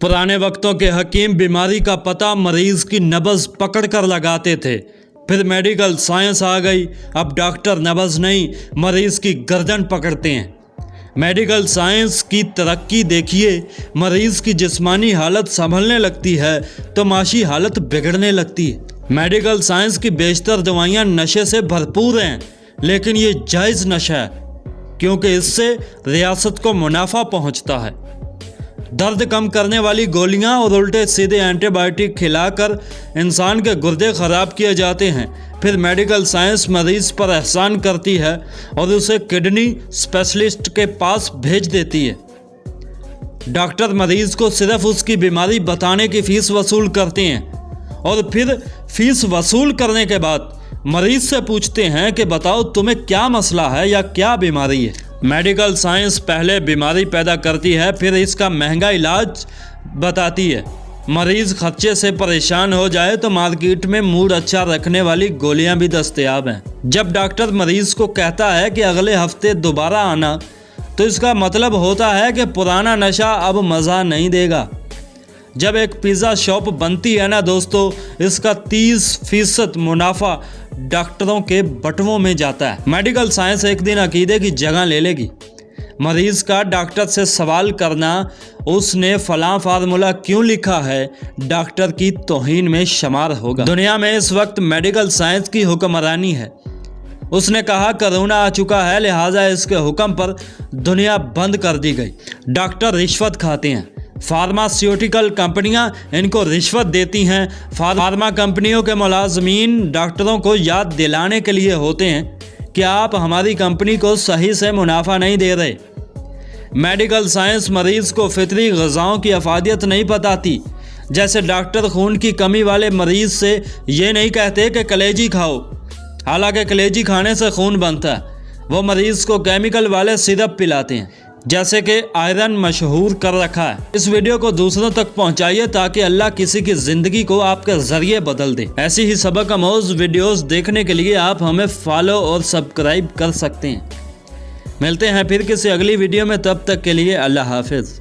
पुराने वक्तों के हकीम बीमारी का पता मरीज की नब्ज़ पकड़ कर लगाते थे। फिर मेडिकल साइंस आ गई। अब डॉक्टर नब्ज़ नहीं, मरीज की गर्दन पकड़ते हैं। मेडिकल साइंस की तरक्की देखिए, मरीज की जिस्मानी हालत संभलने लगती है तो माशी हालत बिगड़ने लगती है। मेडिकल साइंस की बेशतर दवाइयाँ नशे से भरपूर हैं, लेकिन ये जायज़ नशा है क्योंकि इससे रियासत को मुनाफा पहुंचता है। दर्द कम करने वाली गोलियां और उल्टे सीधे एंटीबायोटिक खिलाकर इंसान के गुर्दे ख़राब किए जाते हैं। फिर मेडिकल साइंस मरीज पर एहसान करती है और उसे किडनी स्पेशलिस्ट के पास भेज देती है। डॉक्टर मरीज को सिर्फ उसकी बीमारी बताने की फ़ीस वसूल करते हैं और फिर फ़ीस वसूल करने के बाद मरीज से पूछते हैं कि बताओ तुम्हें क्या मसला है या क्या बीमारी है। मेडिकल साइंस पहले बीमारी पैदा करती है, फिर इसका महंगा इलाज बताती है। मरीज खर्चे से परेशान हो जाए तो मार्केट में मूड अच्छा रखने वाली गोलियां भी दस्तयाब हैं। जब डॉक्टर मरीज को कहता है कि अगले हफ्ते दोबारा आना, तो इसका मतलब होता है कि पुराना नशा अब मज़ा नहीं देगा। जब एक पिज़्ज़ा शॉप बनती है ना दोस्तों, इसका 30% मुनाफा डॉक्टरों के बटुओं में जाता है। मेडिकल साइंस एक दिन अकीदे की जगह ले लेगी। मरीज का डॉक्टर से सवाल करना, उसने फलां फार्मूला क्यों लिखा है, डॉक्टर की तौहीन में शुमार होगा। दुनिया में इस वक्त मेडिकल साइंस की हुक्मरानी है। उसने कहा कोरोना आ चुका है, लिहाजा इसके हुक्म पर दुनिया बंद कर दी गई। डॉक्टर रिश्वत खाते हैं, फार्मास्यूटिकल कंपनियां इनको रिश्वत देती हैं। फार्मा कंपनियों के मुलाजमीन डॉक्टरों को याद दिलाने के लिए होते हैं कि आप हमारी कंपनी को सही से मुनाफा नहीं दे रहे। मेडिकल साइंस मरीज को फितरी ग़िज़ाओं की अफादियत नहीं बताती। जैसे डॉक्टर खून की कमी वाले मरीज से ये नहीं कहते कि कलेजी खाओ, हालांकि कलेजी खाने से खून बनता है। वो मरीज को केमिकल वाले सिरप पिलाते हैं, जैसे कि आयरन मशहूर कर रखा है। इस वीडियो को दूसरों तक पहुंचाइए ताकि अल्लाह किसी की ज़िंदगी को आपके ज़रिए बदल दे। ऐसी ही सबक आमोज़ वीडियोस देखने के लिए आप हमें फॉलो और सब्सक्राइब कर सकते हैं। मिलते हैं फिर किसी अगली वीडियो में, तब तक के लिए अल्लाह हाफिज़।